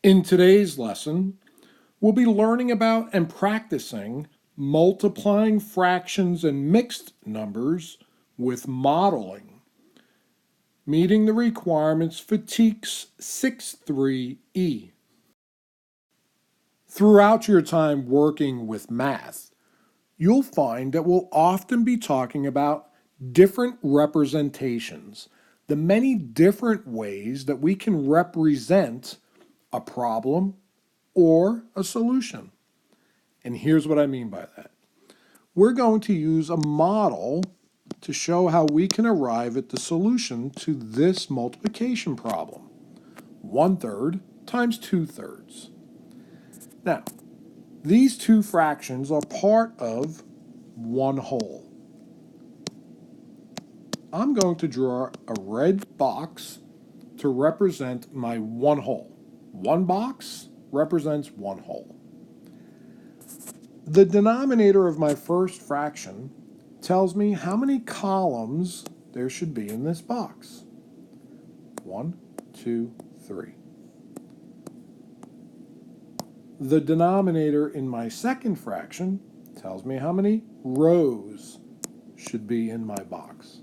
In today's lesson, we'll be learning about and practicing multiplying fractions and mixed numbers with modeling, meeting the requirements for TEKS 63E. Throughout your time working with math, you'll find that we'll often be talking about different representations, the many different ways that we can represent a problem or a solution. And here's what I mean by that. We're going to use a model to show how we can arrive at the solution to this multiplication problem. 1/3 times 2/3. Now, these two fractions are part of one whole. I'm going to draw a red box to represent my one whole. One box represents one whole. The denominator of my first fraction tells me how many columns there should be in this box. 1, 2, 3. The denominator in my second fraction tells me how many rows should be in my box.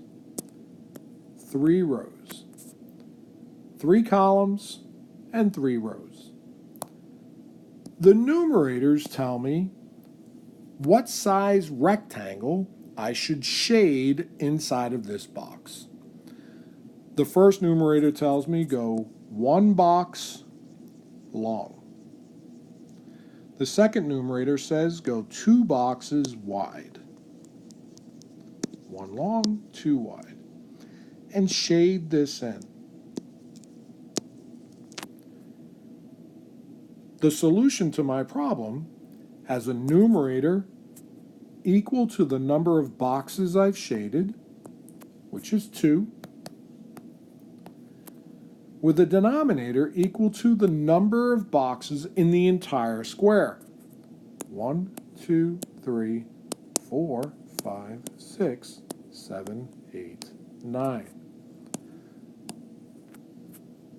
3 rows. 3 columns and 3 rows. The numerators tell me what size rectangle I should shade inside of this box. The first numerator tells me go 1 box long. The second numerator says go 2 boxes wide. 1 long, 2 wide. And shade this in. The solution to my problem has a numerator equal to the number of boxes I've shaded, which is 2, with a denominator equal to the number of boxes in the entire square. 1, 2, 3, 4, 5, 6, 7, 8, 9.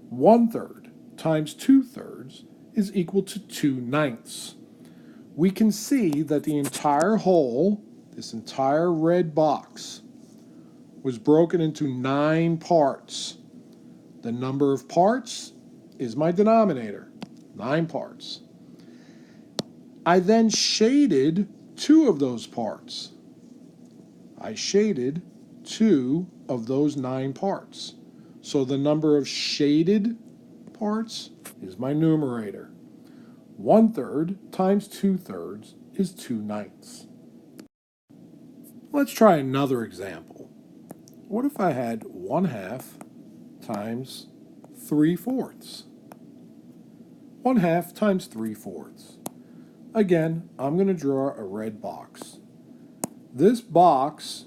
1/3 times 2/3 is equal to 2/9. We can see that the entire whole, this entire red box, was broken into 9 parts. The number of parts is my denominator, 9 parts. I then shaded 2 of those parts. I shaded 2 of those 9 parts. So the number of shaded parts is my numerator. 1/3 times 2/3 is 2/9. Let's try another example. What if I had 1/2 times 3/4? 1/2 times 3/4. Again, I'm going to draw a red box. This box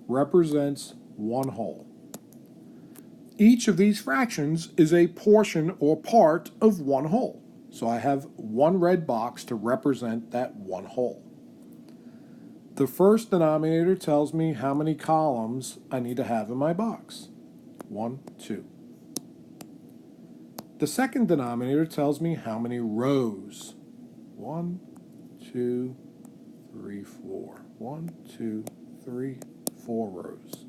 represents one whole. Each of these fractions is a portion or part of one whole. So I have one red box to represent that one whole. The first denominator tells me how many columns I need to have in my box. 1, 2. The second denominator tells me how many rows. 1, 2, 3, 4. 1, 2, 3, 4 rows.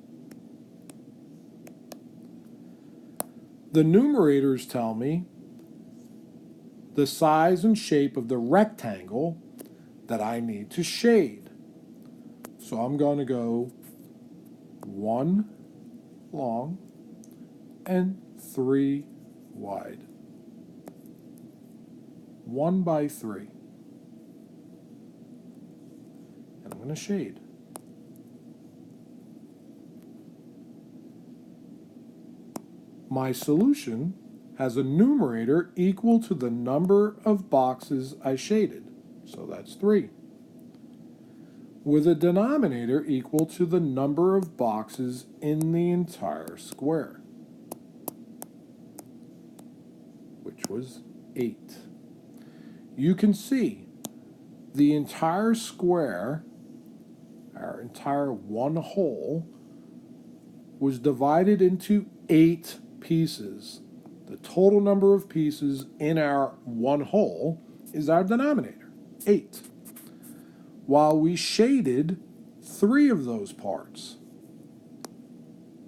The numerators tell me the size and shape of the rectangle that I need to shade. So I'm going to go 1 long and 3 wide. 1 by 3. And I'm going to shade. My solution has a numerator equal to the number of boxes I shaded, so that's 3, with a denominator equal to the number of boxes in the entire square, which was 8. You can see the entire square, our entire one whole, was divided into 8 pieces. The total number of pieces in our one whole is our denominator, 8. While we shaded 3 of those parts.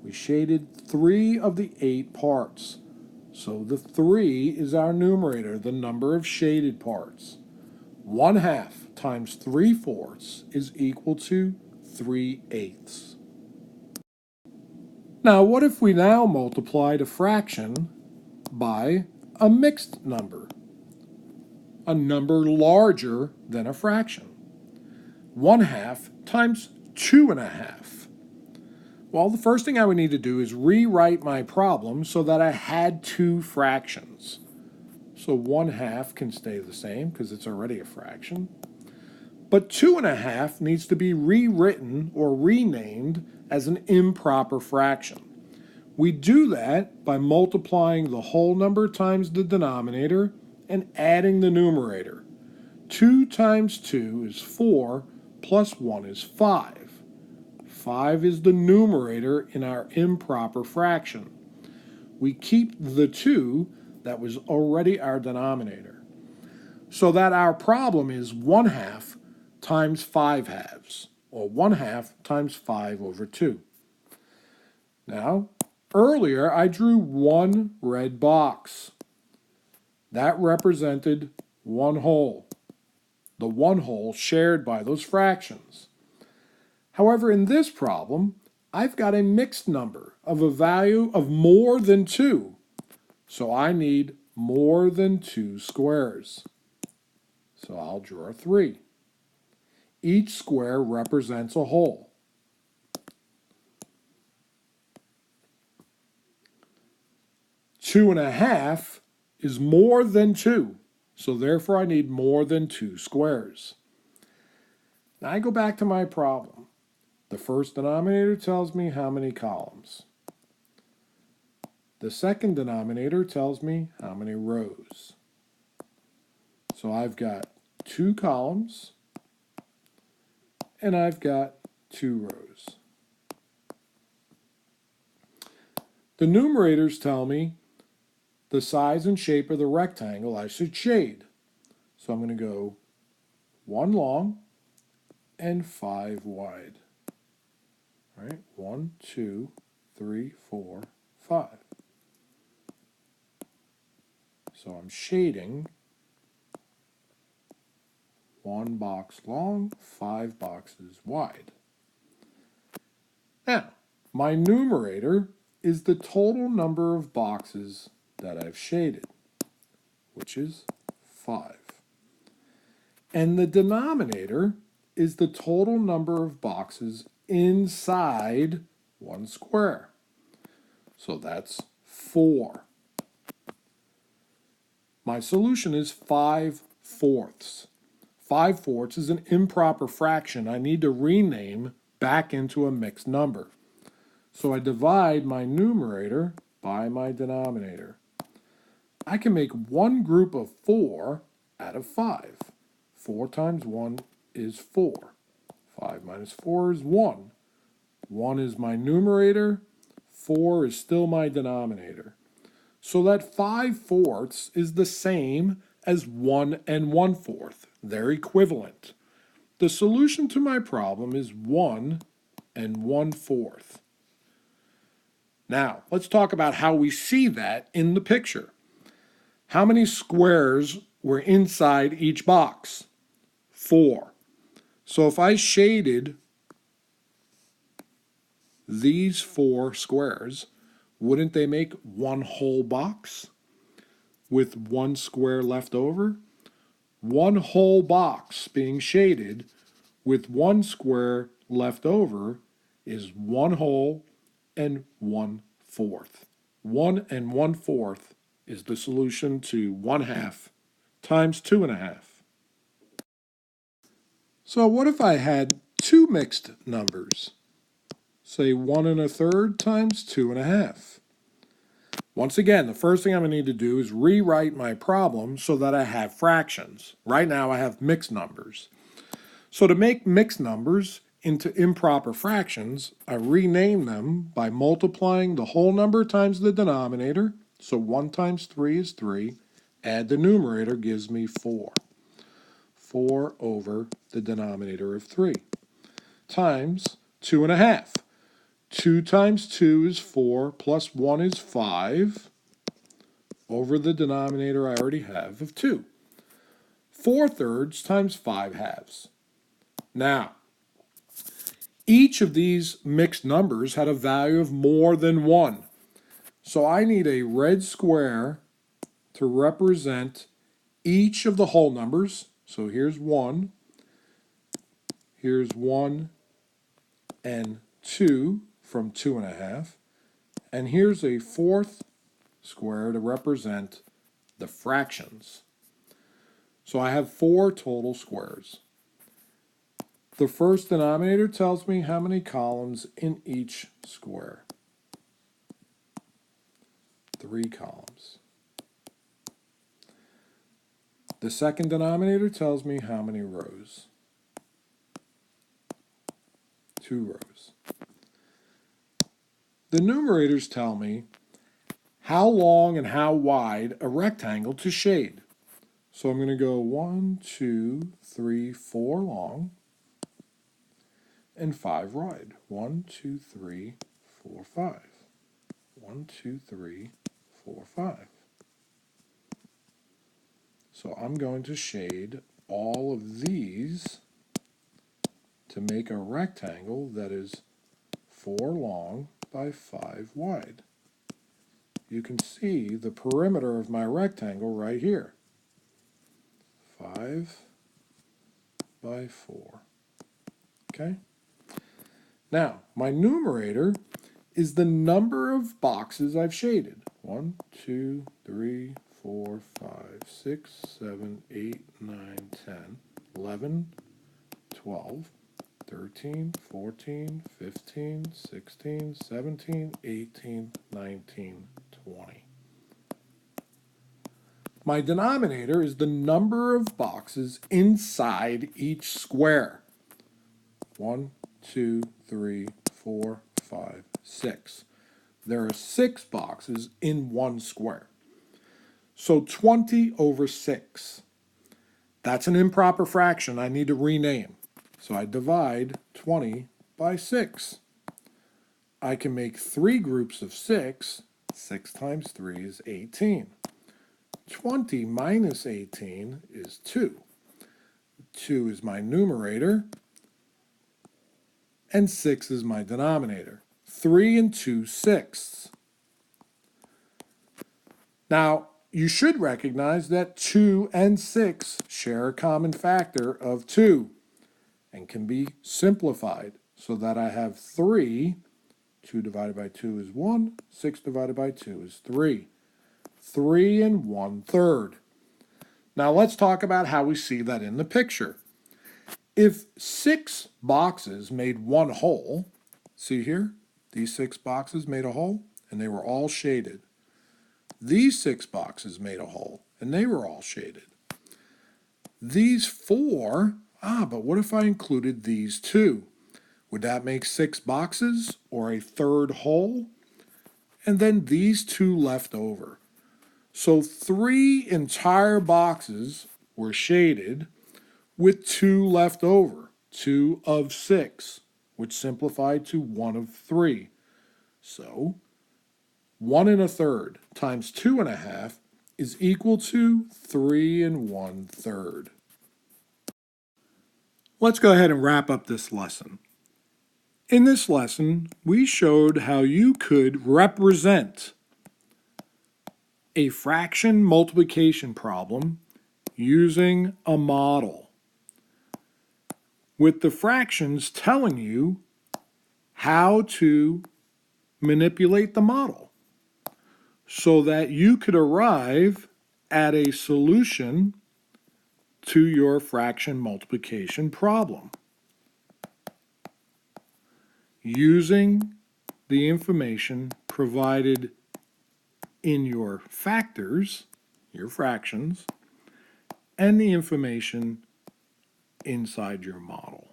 We shaded 3 of the 8 parts. So the 3 is our numerator, the number of shaded parts. 1/2 times 3/4 is equal to 3/8. Now, what if we now multiplied a fraction by a mixed number, a number larger than a fraction? 1/2 times 2.5. Well, the first thing I would need to do is rewrite my problem so that I had 2 fractions. So 1/2 can stay the same because it's already a fraction. But 2.5 needs to be rewritten or renamed as an improper fraction. We do that by multiplying the whole number times the denominator and adding the numerator. 2 times 2 is 4, plus 1 is 5. 5 is the numerator in our improper fraction. We keep the 2 that was already our denominator. So that our problem is 1/2 times 5/2, or 1/2 times 5 over 2. Now, earlier I drew one red box. That represented one whole, the one whole shared by those fractions. However, in this problem, I've got a mixed number of a value of more than 2. So I need more than 2 squares. So I'll draw 3. Each square represents a whole. Two and a half is more than 2. So therefore I need more than 2 squares. Now I go back to my problem. The first denominator tells me how many columns. The second denominator tells me how many rows. So I've got 2 columns and I've got 2 rows. The numerators tell me the size and shape of the rectangle I should shade. So I'm going to go 1 long and 5 wide. All right, 1, 2, 3, 4, 5. So I'm shading 1 box long, 5 boxes wide. Now, my numerator is the total number of boxes that I've shaded, which is 5. And the denominator is the total number of boxes inside one square. So that's 4. My solution is 5/4. 5/4 is an improper fraction I need to rename back into a mixed number. So I divide my numerator by my denominator. I can make one group of 4 out of 5. 4 times 1 is 4. 5 minus 4 is 1. 1 is my numerator. 4 is still my denominator. So that 5/4 is the same as 1 1/4. They're equivalent. The solution to my problem is 1 1/4. Now, let's talk about how we see that in the picture. How many squares were inside each box? 4. So if I shaded these 4 squares, wouldn't they make one whole box with 1 square left over? One whole box being shaded with 1 square left over is 1 whole and 1/4. 1 1/4 is the solution to 1/2 times 2.5. So what if I had 2 mixed numbers? Say 1 1/3 times 2.5. Once again, the first thing I'm going to need to do is rewrite my problem so that I have fractions. Right now I have mixed numbers. So to make mixed numbers into improper fractions, I rename them by multiplying the whole number times the denominator So 1 times 3 is 3. Add the numerator gives me 4. 4 over the denominator of 3 times 2.5. 2 times 2 is 4 plus 1 is 5 over the denominator I already have of 2. 4/3 times 5/2. Now, each of these mixed numbers had a value of more than 1. So I need a red square to represent each of the whole numbers. So here's 1, here's 1 and 2 from 2.5, and here's a fourth square to represent the fractions. So I have 4 total squares. The first denominator tells me how many columns in each square. 3 columns. The second denominator tells me how many rows. 2 rows. The numerators tell me how long and how wide a rectangle to shade. So I'm going to go 1, 2, 3, 4 long and 5 wide. 1, 2, 3, 4, 5. 1, 2, 3, 4, 5. So I'm going to shade all of these to make a rectangle that is 4 long by 5 wide. You can see the perimeter of my rectangle right here. 5 by 4. Okay? Now, my numerator is the number of boxes I've shaded. 1, 2, 3, 4, 5, 6, 7, 8, 9, 10, 11, 12, 13, 14, 15, 16, 17, 18, 19, 20. My denominator is the number of boxes inside each square. 1, 2, 3, 4, 5, 6. There are 6 boxes in one square. So 20 over 6. That's an improper fraction I need to rename. So I divide 20 by 6. I can make 3 groups of 6. 6 times 3 is 18. 20 minus 18 is 2. 2 is my numerator, and 6 is my denominator. 3 and 2 sixths. Now, you should recognize that 2 and 6 share a common factor of 2 and can be simplified so that I have 3. 2 divided by 2 is 1. 6 divided by 2 is 3. 3 and 1/3. Now let's talk about how we see that in the picture. If 6 boxes made one whole, see here, these 6 boxes made a whole and they were all shaded. These 6 boxes made a whole and they were all shaded. These 4, but what if I included these 2? Would that make 6 boxes or a third whole? And then these 2 left over. So 3 entire boxes were shaded with 2 left over, 2 of 6, which simplified to 1 of 3. So 1 1/3 times 2 1/2 is equal to 3 1/3. Let's go ahead and wrap up this lesson. In this lesson, we showed how you could represent a fraction multiplication problem using a model, with the fractions telling you how to manipulate the model so that you could arrive at a solution to your fraction multiplication problem using the information provided in your factors, your fractions, and the information inside your model.